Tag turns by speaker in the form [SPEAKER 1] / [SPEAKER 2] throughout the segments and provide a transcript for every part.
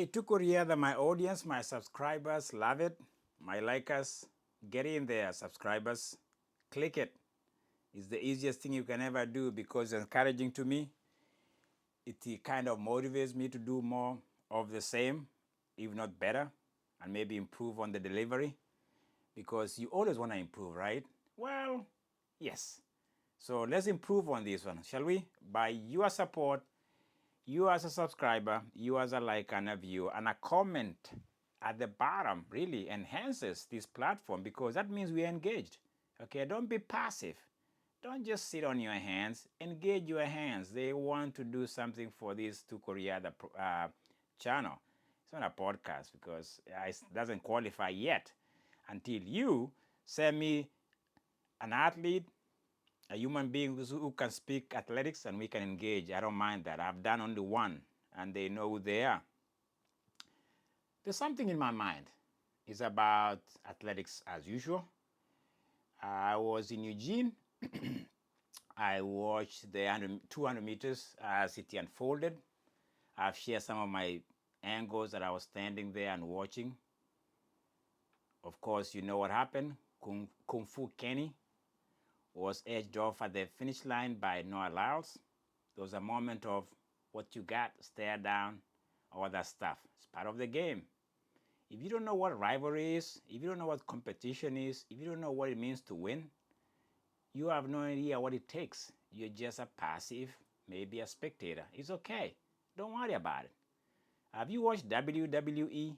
[SPEAKER 1] Hey, to Korea, my audience, my subscribers love it. My likers, get in there, subscribers. Click it. It's the easiest thing you can ever do because it's encouraging to me. It kind of motivates me to do more of the same, if not better, and maybe improve on the delivery because you always want to improve, right? Well, yes. So let's improve on this one, shall we? By your support, you as a subscriber, you as a like and a viewer, and a comment at the bottom really enhances this platform because that means we're engaged. Okay, don't be passive. Don't just sit on your hands. Engage your hands. They want to do something for this to Korea channel. It's not a podcast because it doesn't qualify yet until you send me an athlete, a human being who can speak athletics and we can engage. I don't mind that. I've done only one and they know who they are. There's something in my mind. It's about athletics as usual. I was in Eugene. I watched the 200 meters as it unfolded. I've shared some of my angles that I was standing there and watching. Of course, you know what happened. Kung Fu Kenny was edged off at the finish line by Lyles. There was a moment of what you got, stare down, all that stuff. It's part of the game. If you don't know what rivalry is, if you don't know what competition is, if you don't know what it means to win, you have no idea what it takes. You're just a passive, maybe a spectator. It's okay. Don't worry about it. Have you watched WWE?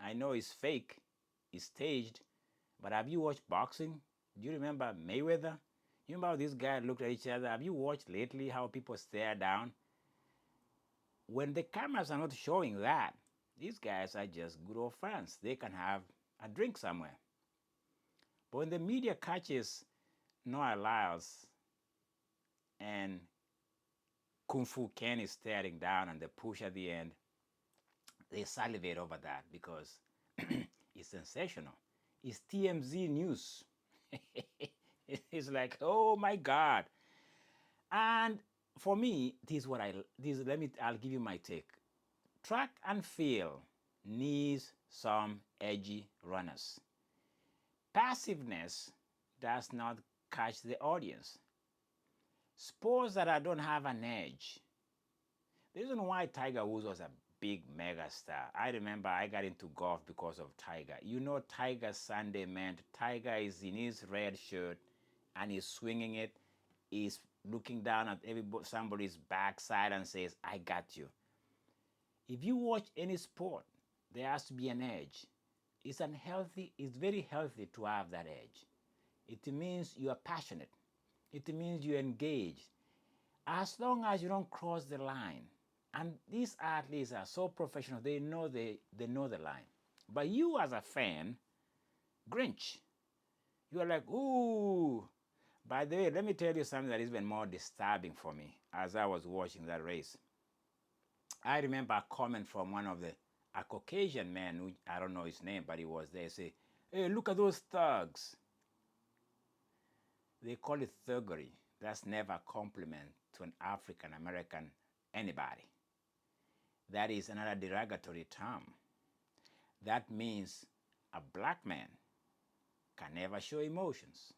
[SPEAKER 1] I know it's fake, it's staged, but have you watched boxing? Do you remember Mayweather? You remember how these guys looked at each other? Have you watched lately how people stare down? When the cameras are not showing that, these guys are just good old friends. They can have a drink somewhere. But when the media catches Noah Lyles and Kung Fu Ken is staring down and the push at the end, they salivate over that because it's sensational. It's TMZ news. It's like, oh my God. And for me, I'll give you my take. Track and field needs some edgy runners. Passiveness does not catch the audience. Sports that don't have an edge. The reason why Tiger Woods was a big mega star. I remember I got into golf because of Tiger. You know Tiger Sunday meant Tiger is in his red shirt and he's swinging it. He's looking down at somebody's backside and says, I got you. If you watch any sport, there has to be an edge. It's very healthy to have that edge. It means you are passionate. It means you engage. As long as you don't cross the line. And these athletes are so professional, they know the line. But you as a fan, Grinch, you are like, ooh. By the way, let me tell you something that is even more disturbing for me as I was watching that race. I remember a comment from a Caucasian man, who, I don't know his name, but he was there, say, hey, look at those thugs. They call it thuggery. That's never a compliment to an African American anybody. That is another derogatory term. That means a black man can never show emotions.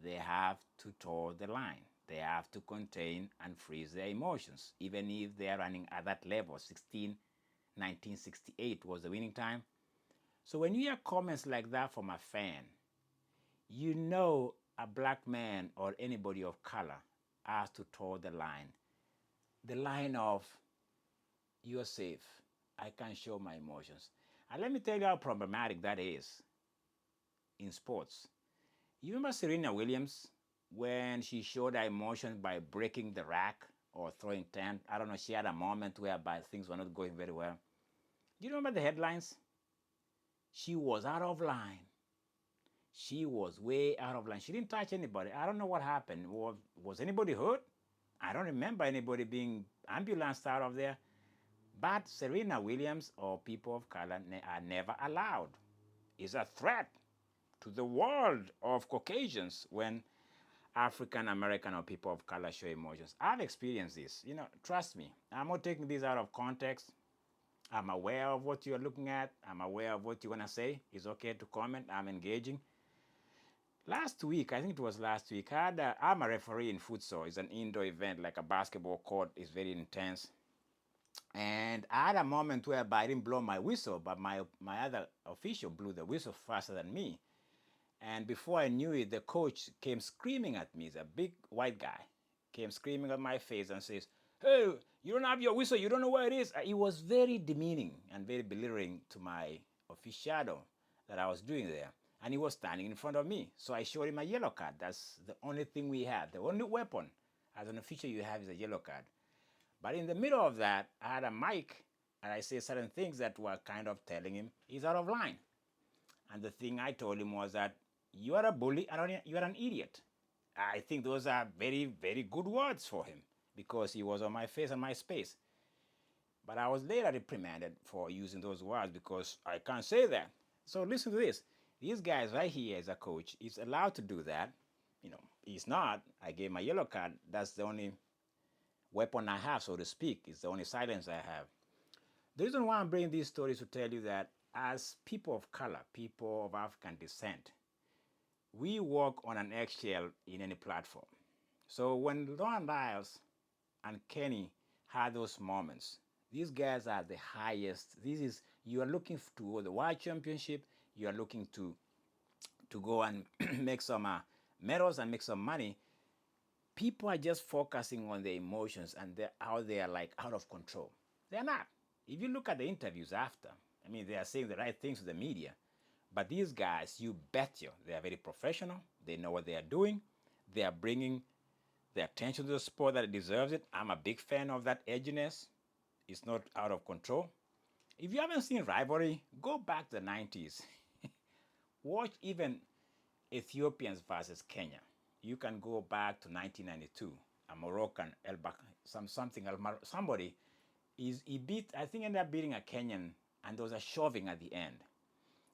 [SPEAKER 1] They have to toe the line. They have to contain and freeze their emotions, even if they are running at that level. 1968 was the winning time. So when you hear comments like that from a fan, you know a black man or anybody of color has to toe the line. The line of, you're safe. I can show my emotions. And let me tell you how problematic that is in sports. You remember Serena Williams when she showed her emotions by breaking the rack or throwing 10? I don't know, she had a moment whereby things were not going very well. Do you remember the headlines? She was out of line. She was way out of line. She didn't touch anybody. I don't know what happened. Was anybody hurt? I don't remember anybody being ambulanced out of there. But Serena Williams or people of color are never allowed. It's a threat to the world of Caucasians when African American or people of color show emotions. I've experienced this. Trust me. I'm not taking this out of context. I'm aware of what you're looking at. I'm aware of what you're going to say. It's okay to comment. I'm engaging. Last week, I think it was last week, I'm a referee in futsal. It's an indoor event, like a basketball court. It's very intense. And I had a moment whereby I didn't blow my whistle, but my other official blew the whistle faster than me. And before I knew it, the coach came screaming at me. He's a big white guy. Came screaming at my face and says, "Hey, you don't have your whistle. You don't know where it is." It was very demeaning and very belittling to my officiado that I was doing there. And he was standing in front of me. So I showed him a yellow card. That's the only thing we have. The only weapon as an official you have is a yellow card. But in the middle of that, I had a mic and I said certain things that were kind of telling him he's out of line. And the thing I told him was that you are a bully and you are an idiot. I think those are very, very good words for him because he was on my face and my space. But I was later reprimanded for using those words because I can't say that. So listen to this. These guys right here as a coach is allowed to do that. He's not. I gave him a yellow card. That's the only weapon I have, so to speak. It's the only silence I have. The reason why I'm bringing these stories to tell you that as people of color, people of African descent, we walk on an eggshell in any platform. So when Lyles and Kenny had those moments, these guys are the highest. You are looking to the World Championship. You are looking to go and make some medals and make some money. People are just focusing on their emotions and how they are like out of control. They're not. If you look at the interviews after, they are saying the right things to the media. But these guys, you bet you, they are very professional. They know what they are doing. They are bringing the attention to the sport that it deserves it. I'm a big fan of that edginess. It's not out of control. If you haven't seen Rivalry, go back to the 90s. Watch even Ethiopians versus Kenya. You can go back to 1992. A Moroccan, somebody, he beat, I think ended up beating a Kenyan, and there was a shoving at the end.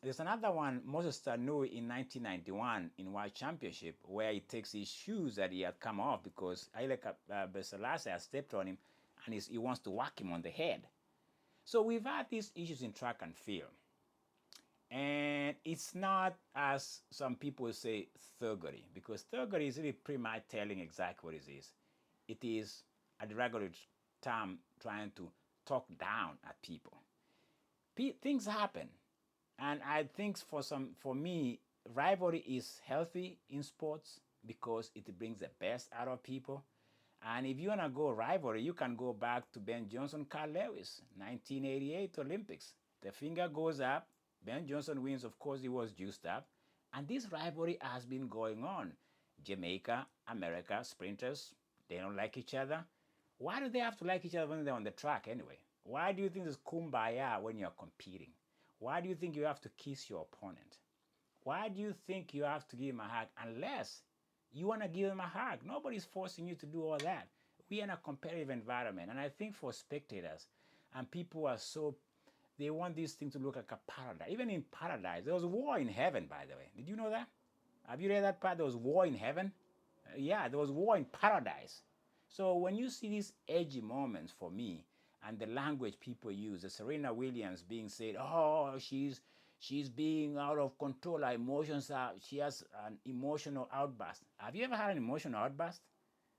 [SPEAKER 1] There's another one, Moses Tanu in 1991 in World Championship, where he takes his shoes that he had come off because Haile Selassie has stepped on him and he wants to whack him on the head. So we've had these issues in track and field. And it's not, as some people say, thuggery, because thuggery is really pretty much telling exactly what it is. It is a derogatory term trying to talk down at people. Things happen. And I think for me, rivalry is healthy in sports because it brings the best out of people. And if you want to go rivalry, you can go back to Ben Johnson, Carl Lewis, 1988 Olympics. The finger goes up. Ben Johnson wins. Of course, he was juiced up. And this rivalry has been going on. Jamaica, America, sprinters, they don't like each other. Why do they have to like each other when they're on the track anyway? Why do you think there's kumbaya when you're competing? Why do you think you have to kiss your opponent? Why do you think you have to give him a hug unless you want to give him a hug? Nobody's forcing you to do all that. We are in a competitive environment. And I think for spectators and people are they want this thing to look like a paradise. Even in paradise, there was war in heaven, by the way. Did you know that? Have you read that part? There was war in heaven? Yeah, there was war in paradise. So when you see these edgy moments for me, and the language people use, the Serena Williams being said, oh, she's being out of control, her emotions she has an emotional outburst. Have you ever had an emotional outburst?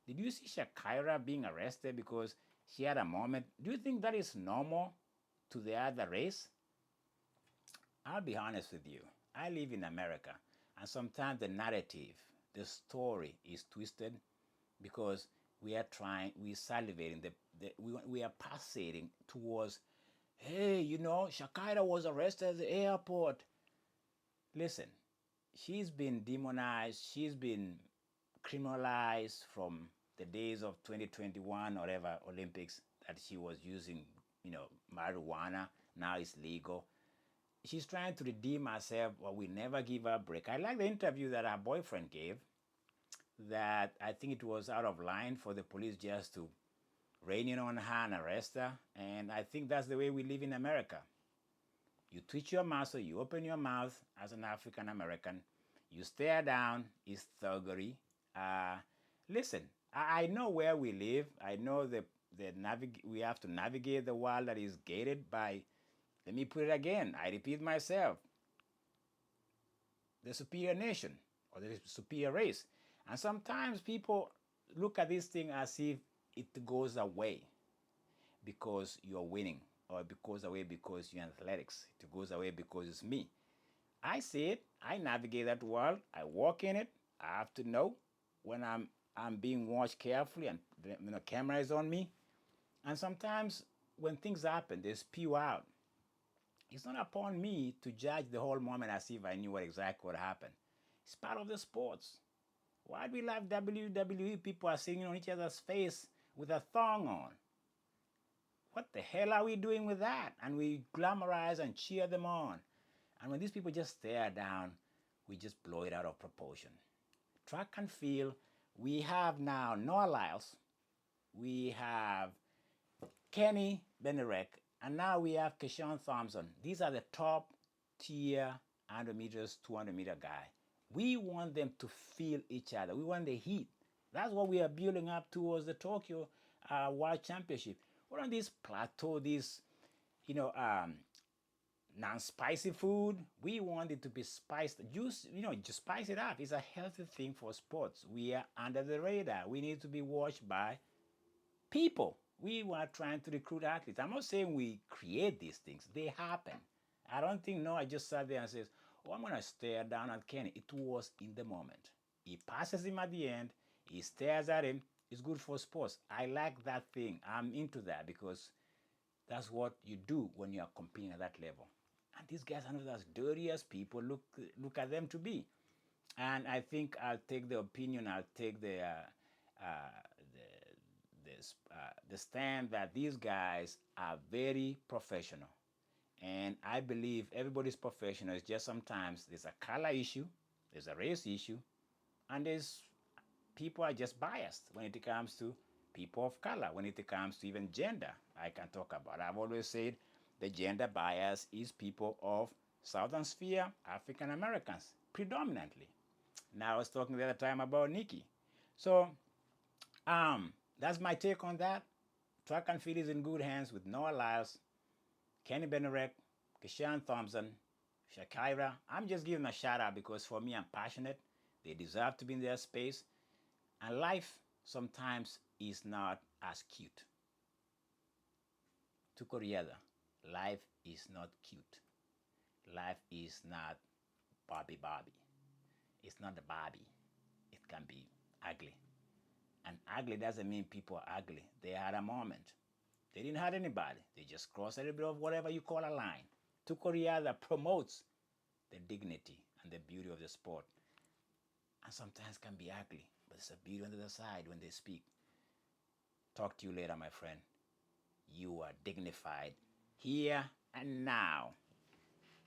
[SPEAKER 1] Did you see Shakira being arrested because she had a moment? Do you think that is normal to the other race? I'll be honest with you. I live in America, and sometimes the narrative, the story is twisted because we are salivating, we are passing towards, hey, Shakira was arrested at the airport. Listen, she's been demonized, she's been criminalized from the days of 2021 or whatever Olympics that she was using, marijuana. Now it's legal. She's trying to redeem herself, but we never give her a break. I like the interview that her boyfriend gave, that I think it was out of line for the police just to rain in on her and arrest her. And I think that's the way we live in America. You twitch your muscle, you open your mouth as an African American, you stare down, it's thuggery. Listen, I know where we live. I know the we have to navigate the world that is gated by, let me put it again, I repeat myself, the superior nation or the superior race. And sometimes people look at this thing as if it goes away because you're winning, or it goes away because you're in athletics. It goes away because it's me. I see it. I navigate that world. I walk in it. I have to know when I'm being watched carefully and the camera is on me. And sometimes when things happen, they spew out. It's not upon me to judge the whole moment as if I knew what exactly what happened. It's part of the sports. Why do we love WWE? People are singing on each other's face with a thong on. What the hell are we doing with that? And we glamorize and cheer them on. And when these people just stare down, we just blow it out of proportion. Track and field, we have now Noah Lyles, we have Kenny Bednarek, and now we have Keshane Thompson. These are the top tier 100 meters, 200-meter guy. We want them to feel each other. We want the heat. That's what we are building up towards the Tokyo World Championship. We're on this plateau, this, non-spicy food. We want it to be spiced. Just spice it up. It's a healthy thing for sports. We are under the radar. We need to be watched by people. We were trying to recruit athletes. I'm not saying we create these things. They happen. I don't think Noah just sat there and says, oh, I'm going to stare down at Kenny. It was in the moment. He passes him at the end. He stares at him. It's good for sports. I like that thing. I'm into that because that's what you do when you are competing at that level. And these guys are not as dirty as people look at them to be. And I think I'll take the opinion, I'll take the stand that these guys are very professional. And I believe everybody's professional. It's just sometimes there's a color issue, there's a race issue, and there's people are just biased when it comes to people of color, when it comes to even gender. I can talk about. I've always said the gender bias is people of Southern Sphere, African Americans, predominantly. Now I was talking the other time about Nikki. So that's my take on that. Track and field is in good hands with Noah Lyles, Kenny Bednarek, Keshane Thompson, Shakira. I'm just giving them a shout out because for me, I'm passionate. They deserve to be in their space. And life sometimes is not as cute. Tuko riadha, life is not cute. Life is not Barbie. It's not the Barbie. It can be ugly. And ugly doesn't mean people are ugly. They had a moment. They didn't hurt anybody. They just crossed a little bit of whatever you call a line. Tuko riadha promotes the dignity and the beauty of the sport. And sometimes can be ugly, but it's a beauty on the other side when they speak. Talk to you later, my friend. You are dignified here and now.